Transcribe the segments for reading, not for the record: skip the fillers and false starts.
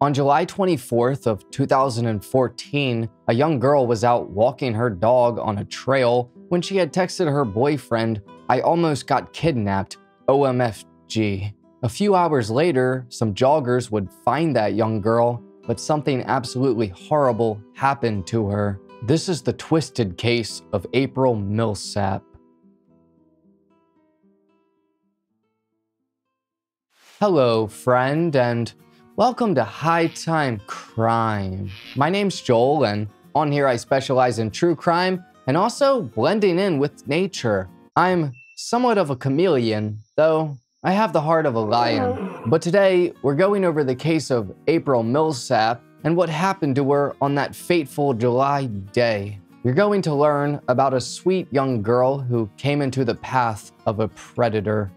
On July 24th of 2014, a young girl was out walking her dog on a trail when she had texted her boyfriend, "I almost got kidnapped, OMFG." A few hours later, some joggers would find that young girl, but something absolutely horrible happened to her. This is the twisted case of April Millsap. Hello, friend, and welcome to High Time Crime. My name's Joel, and on here I specialize in true crime and also blending in with nature. I'm somewhat of a chameleon, though I have the heart of a lion. But today, we're going over the case of April Millsap and what happened to her on that fateful July day. You're going to learn about a sweet young girl who came into the path of a predator.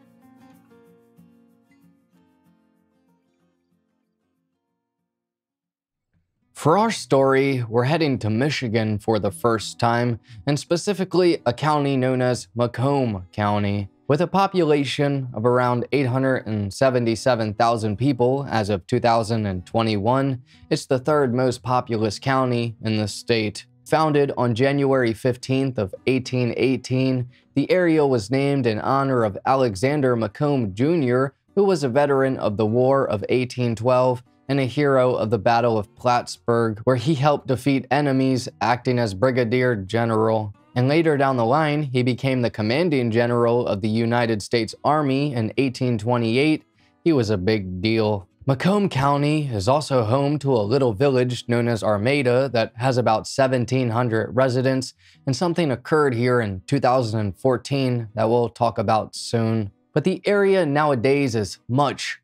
For our story, we're heading to Michigan for the first time, and specifically a county known as Macomb County. With a population of around 877,000 people as of 2021, it's the third most populous county in the state. Founded on January 15th of 1818, the area was named in honor of Alexander Macomb Jr., who was a veteran of the War of 1812 and a hero of the Battle of Plattsburgh, where he helped defeat enemies acting as brigadier general. And later down the line, he became the commanding general of the United States Army in 1828. He was a big deal. Macomb County is also home to a little village known as Armada that has about 1,700 residents, and something occurred here in 2014 that we'll talk about soon. But the area nowadays is much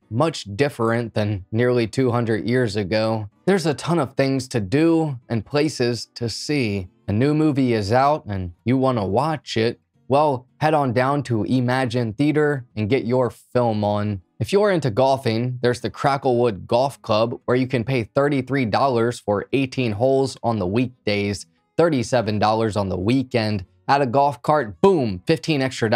different than nearly 200 years ago. There's a ton of things to do and places to see. A new movie is out and you want to watch it, well, head on down to Imagine Theater and get your film on. If you're into golfing, there's the Cracklewood Golf Club, where you can pay $33 for 18 holes on the weekdays, $37 on the weekend. Add a golf cart, boom, $15 extra.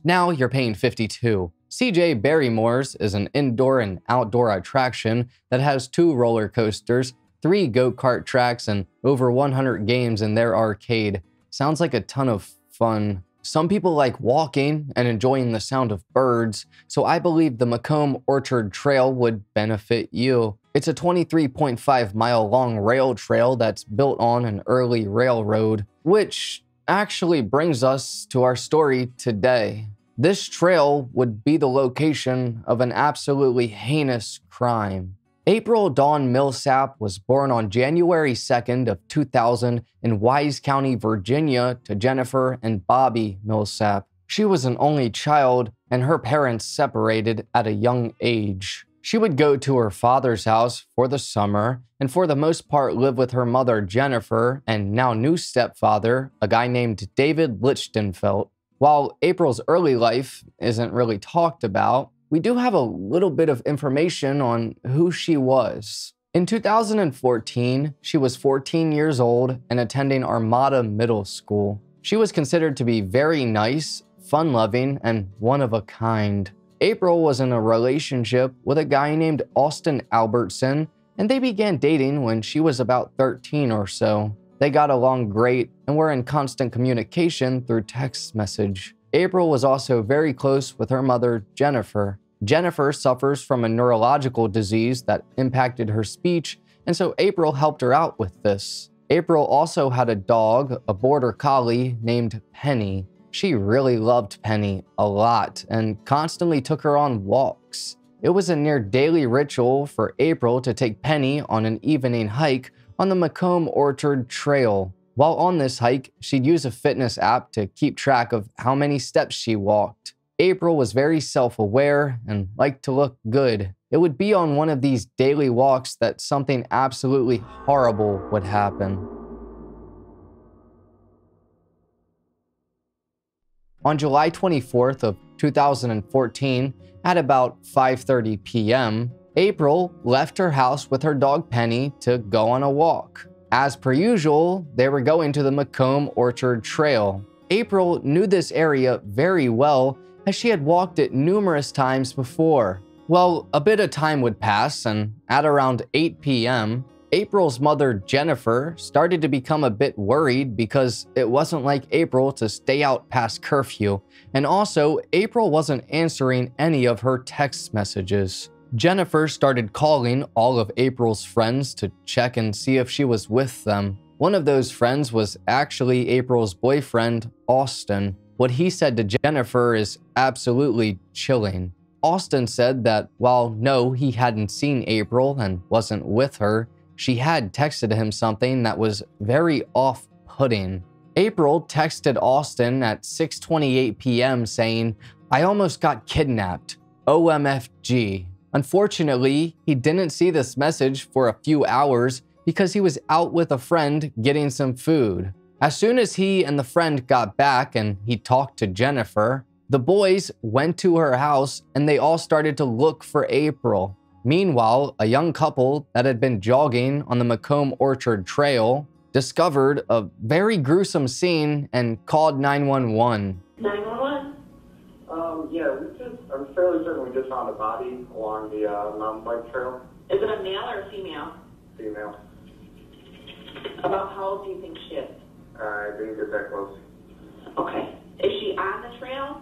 Now you're paying $52. CJ Barrymore's is an indoor and outdoor attraction that has 2 roller coasters, 3 go-kart tracks, and over 100 games in their arcade. Sounds like a ton of fun. Some people like walking and enjoying the sound of birds, so I believe the Macomb Orchard Trail would benefit you. It's a 23.5-mile long rail trail that's built on an early railroad, which actually brings us to our story today. This trail would be the location of an absolutely heinous crime. April Dawn Millsap was born on January 2nd of 2000 in Wise County, Virginia, to Jennifer and Bobby Millsap. She was an only child, and her parents separated at a young age. She would go to her father's house for the summer and for the most part live with her mother Jennifer and now new stepfather, a guy named David Lichtenfeld. While April's early life isn't really talked about, we do have a little bit of information on who she was. In 2014, she was 14 years old and attending Armada Middle School. She was considered to be very nice, fun-loving, and one of a kind. April was in a relationship with a guy named Austin Albertson, and they began dating when she was about 13 or so. They got along great and were in constant communication through text message. April was also very close with her mother, Jennifer. Jennifer suffers from a neurological disease that impacted her speech, and so April helped her out with this. April also had a dog, a border collie named Penny. She really loved Penny a lot and constantly took her on walks. It was a near daily ritual for April to take Penny on an evening hike on the Macomb Orchard Trail. While on this hike, she'd use a fitness app to keep track of how many steps she walked. April was very self-aware and liked to look good. It would be on one of these daily walks that something absolutely horrible would happen. On July 24th of 2014, at about 5:30 p.m., April left her house with her dog Penny to go on a walk. As per usual, they were going to the Macomb Orchard Trail. April knew this area very well as she had walked it numerous times before. Well, a bit of time would pass, and at around 8 p.m., April's mother, Jennifer, started to become a bit worried because it wasn't like April to stay out past curfew, and also April wasn't answering any of her text messages. Jennifer started calling all of April's friends to check and see if she was with them. One of those friends was actually April's boyfriend, Austin. What he said to Jennifer is absolutely chilling. Austin said that while no, he hadn't seen April and wasn't with her, she had texted him something that was very off-putting. April texted Austin at 6:28 p.m. saying, "I almost got kidnapped. OMFG." Unfortunately, he didn't see this message for a few hours because he was out with a friend getting some food. As soon as he and the friend got back and he talked to Jennifer, the boys went to her house and they all started to look for April. Meanwhile, a young couple that had been jogging on the Macomb Orchard Trail discovered a very gruesome scene and called 911. 911? Yeah, I'm fairly certain we just found a body along the mountain bike trail. Is it a male or a female? Female. About how old do you think she is? I didn't get that close. Okay. Is she on the trail?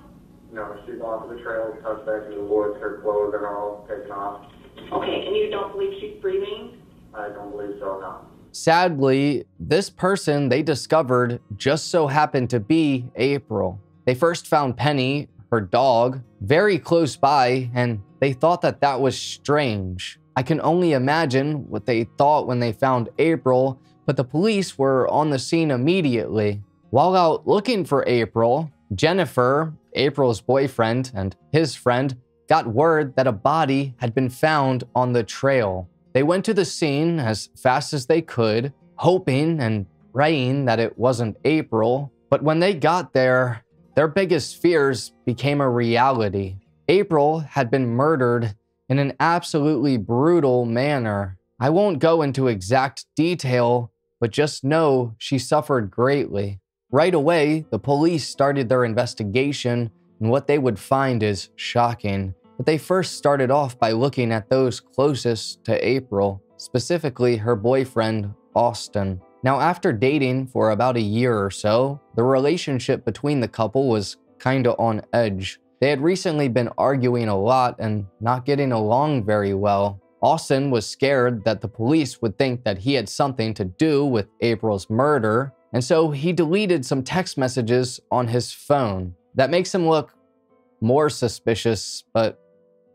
No, she's off of the trail, touched back into the woods, her clothes are all taken off. Okay, and you don't believe she's breathing? I don't believe so, no. Sadly, this person they discovered just so happened to be April. They first found Penny, her dog, very close by, and they thought that that was strange. I can only imagine what they thought when they found April, but the police were on the scene immediately. While out looking for April, Jennifer, April's boyfriend, and his friend got word that a body had been found on the trail. They went to the scene as fast as they could, hoping and praying that it wasn't April, but when they got there, their biggest fears became a reality. April had been murdered in an absolutely brutal manner. I won't go into exact detail, but just know she suffered greatly. Right away, the police started their investigation, and what they would find is shocking. But they first started off by looking at those closest to April, specifically her boyfriend, Austin. Now, after dating for about a year or so, the relationship between the couple was kinda on edge. They had recently been arguing a lot and not getting along very well. Austin was scared that the police would think that he had something to do with April's murder, and so he deleted some text messages on his phone. That makes him look more suspicious, but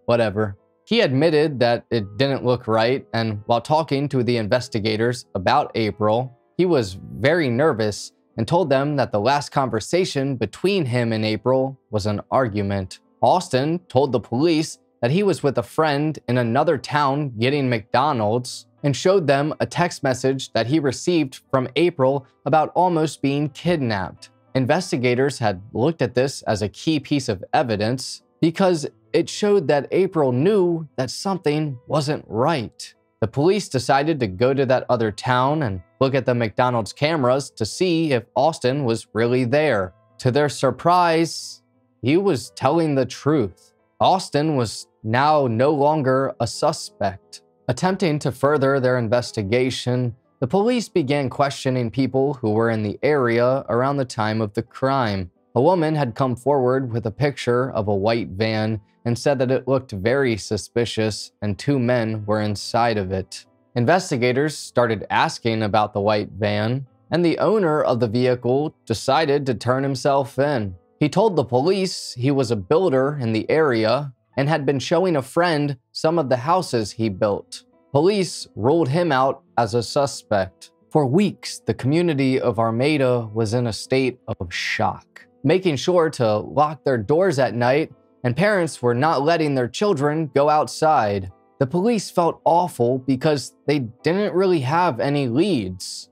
whatever. He admitted that it didn't look right, and while talking to the investigators about April, he was very nervous and told them that the last conversation between him and April was an argument. Austin told the police that he was with a friend in another town getting McDonald's and showed them a text message that he received from April about almost being kidnapped. Investigators had looked at this as a key piece of evidence because it showed that April knew that something wasn't right. The police decided to go to that other town and look at the McDonald's cameras to see if Austin was really there. To their surprise, he was telling the truth. Austin was now no longer a suspect. Attempting to further their investigation, the police began questioning people who were in the area around the time of the crime. A woman had come forward with a picture of a white van and said that it looked very suspicious and two men were inside of it. Investigators started asking about the white van, and the owner of the vehicle decided to turn himself in. He told the police he was a builder in the area and had been showing a friend some of the houses he built. Police ruled him out as a suspect. For weeks, the community of Armada was in a state of shock, making sure to lock their doors at night, and parents were not letting their children go outside. The police felt awful because they didn't really have any leads,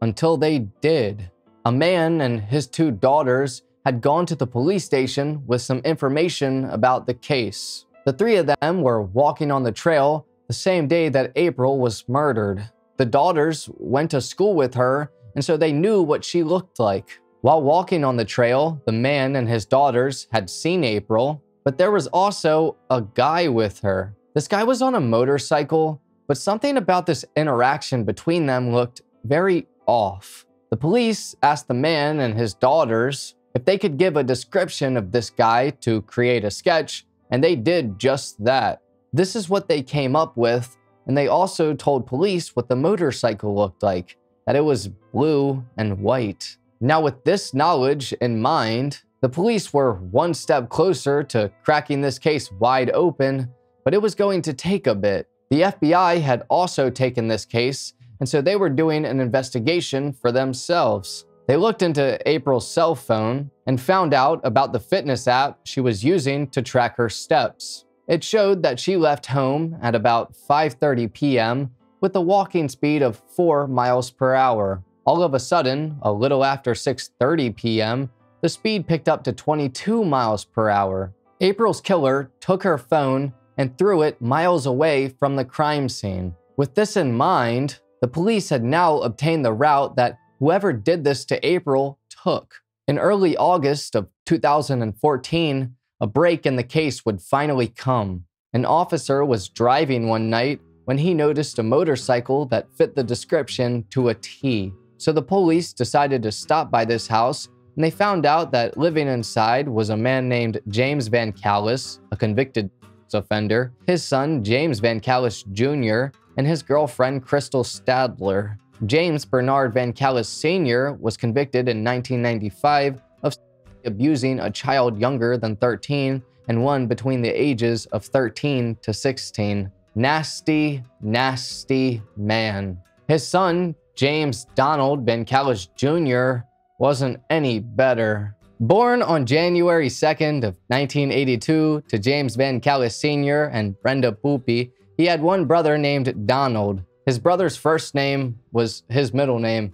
until they did. A man and his two daughters had gone to the police station with some information about the case. The three of them were walking on the trail the same day that April was murdered. The daughters went to school with her, and so they knew what she looked like. While walking on the trail, the man and his daughters had seen April. but there was also a guy with her. This guy was on a motorcycle, but something about this interaction between them looked very off. The police asked the man and his daughters if they could give a description of this guy to create a sketch, and they did just that. This is what they came up with, and they also told police what the motorcycle looked like, that it was blue and white. Now, with this knowledge in mind, the police were one step closer to cracking this case wide open, but it was going to take a bit. The FBI had also taken this case, and so they were doing an investigation for themselves. They looked into April's cell phone and found out about the fitness app she was using to track her steps. It showed that she left home at about 5:30 p.m. with a walking speed of 4 miles per hour. All of a sudden, a little after 6:30 p.m., the speed picked up to 22 miles per hour. April's killer took her phone and threw it miles away from the crime scene. With this in mind, the police had now obtained the route that whoever did this to April took. In early August of 2014, a break in the case would finally come. An officer was driving one night when he noticed a motorcycle that fit the description to a T. So the police decided to stop by this house, and they found out that living inside was a man named James VanCallis, a convicted offender, his son James VanCallis Jr., and his girlfriend Crystal Stadler. James Bernard VanCallis Sr. was convicted in 1995 of abusing a child younger than 13 and one between the ages of 13 to 16. Nasty, nasty man. His son, James Donald VanCallis Jr., wasn't any better. Born on January 2nd of 1982 to James VanCallis Sr. and Brenda Poopy, he had one brother named Donald. His brother's first name was his middle name.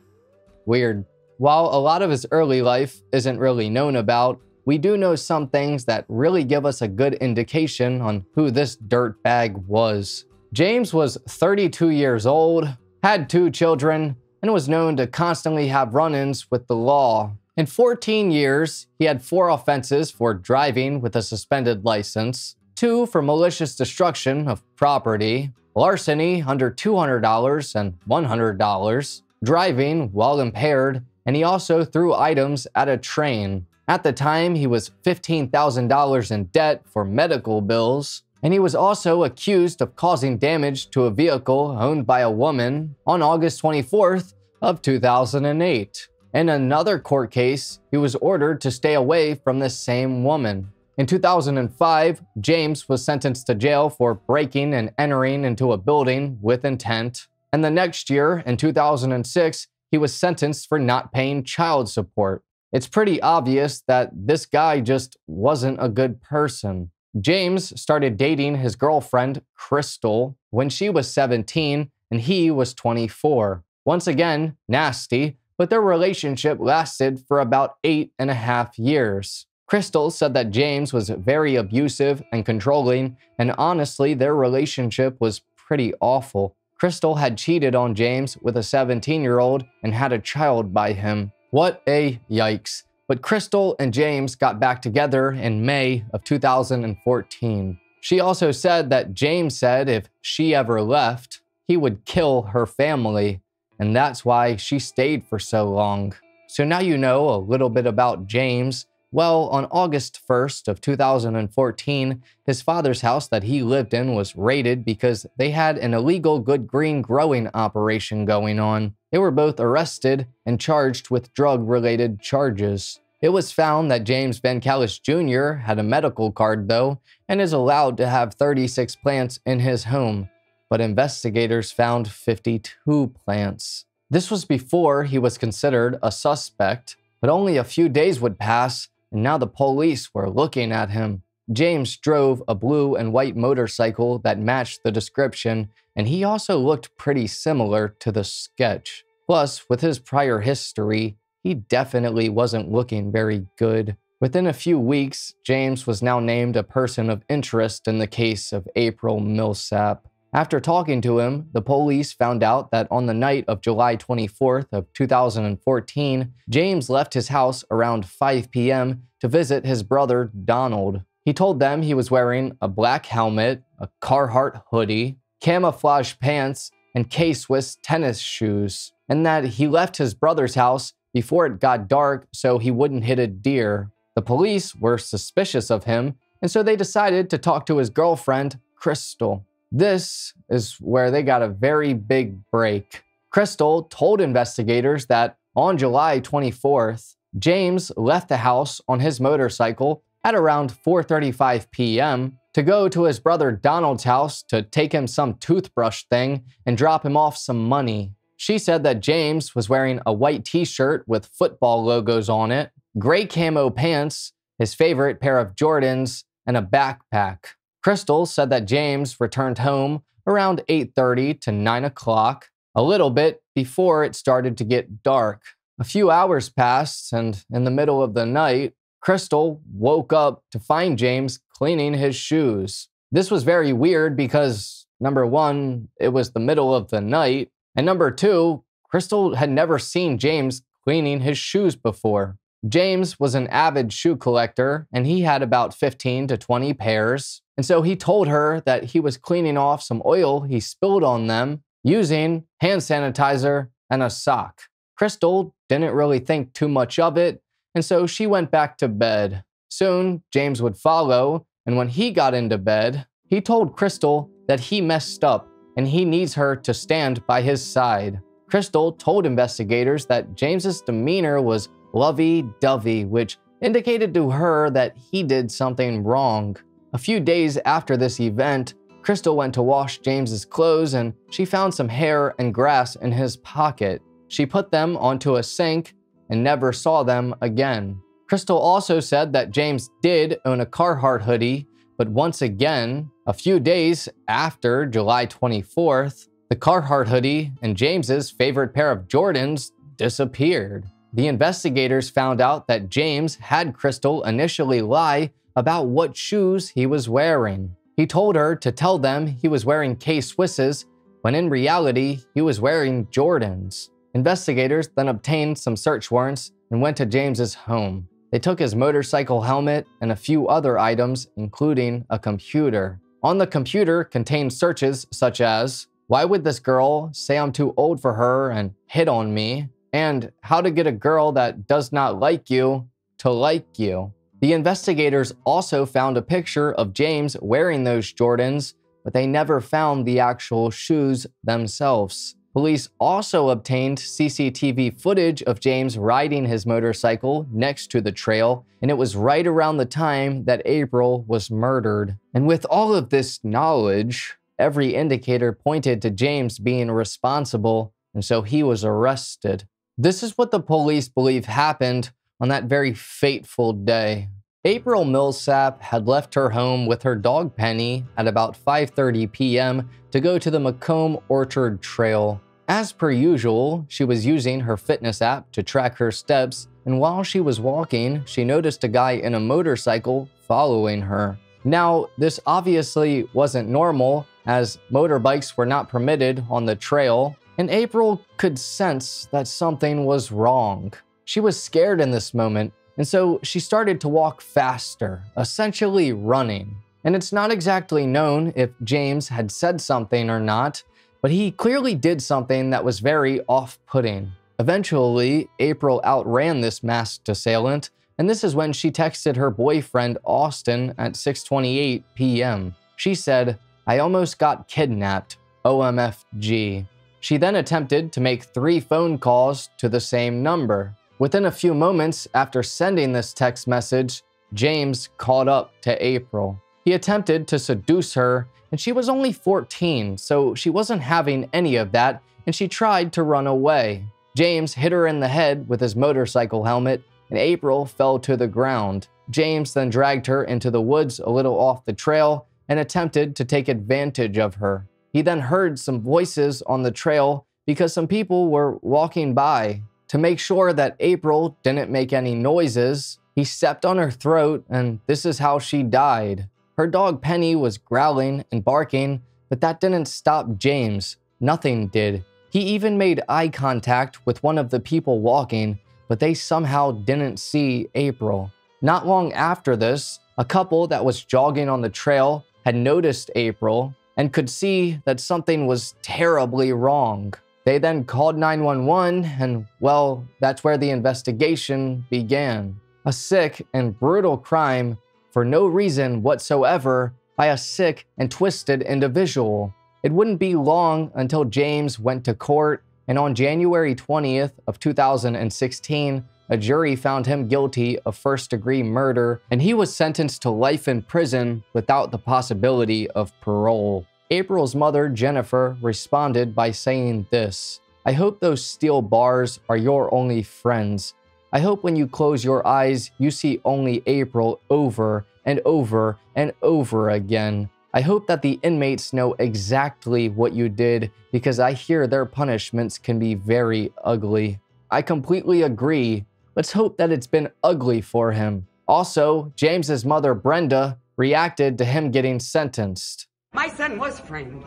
Weird. While a lot of his early life isn't really known about, we do know some things that really give us a good indication on who this dirtbag was. James was 32 years old, had 2 children, and was known to constantly have run-ins with the law. In 14 years, he had 4 offenses for driving with a suspended license, 2 for malicious destruction of property, larceny under $200 and $100, driving while impaired, and he also threw items at a train. At the time, he was $15,000 in debt for medical bills, and he was also accused of causing damage to a vehicle owned by a woman on August 24th of 2008. In another court case, he was ordered to stay away from this same woman. In 2005, James was sentenced to jail for breaking and entering into a building with intent. And the next year, in 2006, he was sentenced for not paying child support. It's pretty obvious that this guy just wasn't a good person. James started dating his girlfriend, Crystal, when she was 17 and he was 24. Once again, nasty, but their relationship lasted for about 8.5 years. Crystal said that James was very abusive and controlling, and honestly, their relationship was pretty awful. Crystal had cheated on James with a 17-year-old and had a child by him. What a yikes. But Crystal and James got back together in May of 2014. She also said that James said if she ever left, he would kill her family, and that's why she stayed for so long. So now you know a little bit about James. Well, on August 1st of 2014, his father's house that he lived in was raided because they had an illegal good green growing operation going on. They were both arrested and charged with drug-related charges. It was found that James VanCallis Jr. had a medical card, though, and is allowed to have 36 plants in his home, but investigators found 52 plants. This was before he was considered a suspect, but only a few days would pass, and now the police were looking at him. James drove a blue and white motorcycle that matched the description, and he also looked pretty similar to the sketch. Plus, with his prior history, he definitely wasn't looking very good. Within a few weeks, James was now named a person of interest in the case of April Millsap. After talking to him, the police found out that on the night of July 24th of 2014, James left his house around 5 p.m. to visit his brother Donald. He told them he was wearing a black helmet, a Carhartt hoodie, camouflage pants, and K-Swiss tennis shoes, and that he left his brother's house before it got dark so he wouldn't hit a deer. The police were suspicious of him, and so they decided to talk to his girlfriend, Crystal. This is where they got a very big break. Crystal told investigators that on July 24th, James left the house on his motorcycle at around 4:35 p.m. to go to his brother Donald's house to take him some toothbrush thing and drop him off some money. She said that James was wearing a white t-shirt with football logos on it, gray camo pants, his favorite pair of Jordans, and a backpack. Crystal said that James returned home around 8:30 to 9 o'clock, a little bit before it started to get dark. A few hours passed, and in the middle of the night, Crystal woke up to find James cleaning his shoes. This was very weird because, number one, it was the middle of the night, and number two, Crystal had never seen James cleaning his shoes before. James was an avid shoe collector, and he had about 15 to 20 pairs, and so he told her that he was cleaning off some oil he spilled on them using hand sanitizer and a sock. Crystal didn't really think too much of it, and so she went back to bed. Soon, James would follow, and when he got into bed, he told Crystal that he messed up and he needs her to stand by his side. Crystal told investigators that James's demeanor was lovey-dovey, which indicated to her that he did something wrong. A few days after this event, Crystal went to wash James's clothes and she found some hair and grass in his pocket. She put them onto a sink and never saw them again. Crystal also said that James did own a Carhartt hoodie, but once again, a few days after July 24th, the Carhartt hoodie and James's favorite pair of Jordans disappeared. The investigators found out that James had Crystal initially lie about what shoes he was wearing. He told her to tell them he was wearing K-Swisses, when in reality, he was wearing Jordans. Investigators then obtained some search warrants and went to James's home. They took his motorcycle helmet and a few other items, including a computer. On the computer contained searches such as, "Why would this girl say I'm too old for her and hit on me?" and "How to get a girl that does not like you to like you." The investigators also found a picture of James wearing those Jordans, but they never found the actual shoes themselves. Police also obtained CCTV footage of James riding his motorcycle next to the trail, and it was right around the time that April was murdered. And with all of this knowledge, every indicator pointed to James being responsible, and so he was arrested. This is what the police believe happened on that very fateful day. April Millsap had left her home with her dog Penny at about 5:30 p.m. to go to the Macomb Orchard Trail. As per usual, she was using her fitness app to track her steps, and while she was walking, she noticed a guy in a motorcycle following her. Now, this obviously wasn't normal, as motorbikes were not permitted on the trail, and April could sense that something was wrong. She was scared in this moment, and so she started to walk faster, essentially running. And it's not exactly known if James had said something or not, but he clearly did something that was very off-putting. Eventually, April outran this masked assailant, and this is when she texted her boyfriend Austin at 6:28 p.m. She said, "I almost got kidnapped, OMFG." She then attempted to make 3 phone calls to the same number. Within a few moments after sending this text message, James caught up to April. He attempted to seduce her, and she was only 14, so she wasn't having any of that, and she tried to run away. James hit her in the head with his motorcycle helmet, and April fell to the ground. James then dragged her into the woods a little off the trail and attempted to take advantage of her. He then heard some voices on the trail because some people were walking by. To make sure that April didn't make any noises, he stepped on her throat, and this is how she died. Her dog Penny was growling and barking, but that didn't stop James. Nothing did. He even made eye contact with one of the people walking, but they somehow didn't see April. Not long after this, a couple that was jogging on the trail had noticed April and could see that something was terribly wrong. They then called 911 and, well, that's where the investigation began. A sick and brutal crime for no reason whatsoever by a sick and twisted individual. It wouldn't be long until James went to court, and on January 20th of 2016, a jury found him guilty of first-degree murder, and he was sentenced to life in prison without the possibility of parole. April's mother, Jennifer, responded by saying this: "I hope those steel bars are your only friends. I hope when you close your eyes, you see only April over and over and over again. I hope that the inmates know exactly what you did, because I hear their punishments can be very ugly." I completely agree. Let's hope that it's been ugly for him. Also, James's mother, Brenda, reacted to him getting sentenced. My son was framed.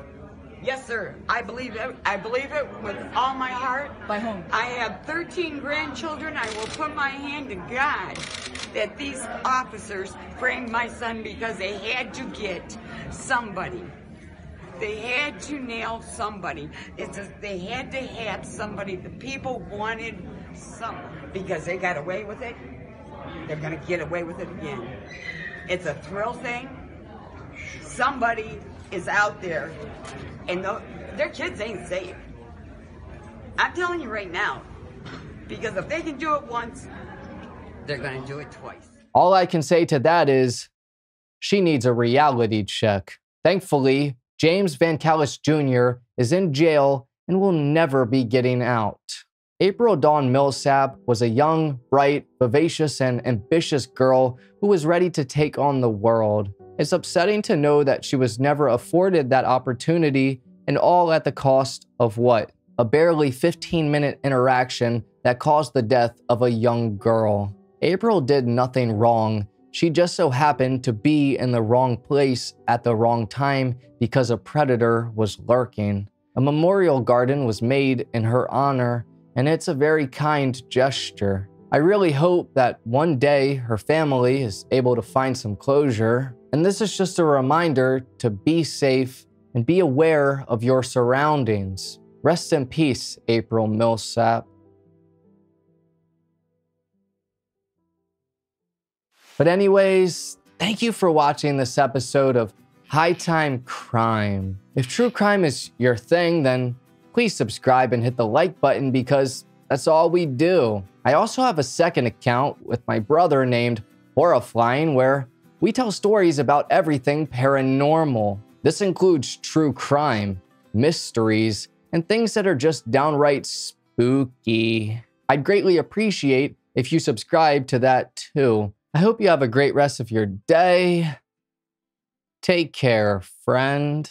Yes, sir. I believe it. I believe it with all my heart. By whom? I have 13 grandchildren. I will put my hand to God that these officers framed my son because they had to get somebody. They had to nail somebody. They had to have somebody. The people wanted something because they got away with it. They're going to get away with it again. It's a thrill thing. Somebody is out there, and their kids ain't safe. I'm telling you right now, because if they can do it once, they're going to do it twice. All I can say to that is, she needs a reality check. Thankfully, James VanCallis Jr. is in jail and will never be getting out. April Dawn Millsap was a young, bright, vivacious, and ambitious girl who was ready to take on the world. It's upsetting to know that she was never afforded that opportunity, and all at the cost of what? A barely 15-minute interaction that caused the death of a young girl. April did nothing wrong. She just so happened to be in the wrong place at the wrong time because a predator was lurking. A memorial garden was made in her honor, and it's a very kind gesture. I really hope that one day her family is able to find some closure. And this is just a reminder to be safe and be aware of your surroundings. Rest in peace, April Millsap. But anyways, thank you for watching this episode of High Time Crime. If true crime is your thing, then please subscribe and hit the like button, because that's all we do. I also have a second account with my brother named Horrifying, where we tell stories about everything paranormal. This includes true crime, mysteries, and things that are just downright spooky. I'd greatly appreciate if you subscribe to that too. I hope you have a great rest of your day. Take care, friend.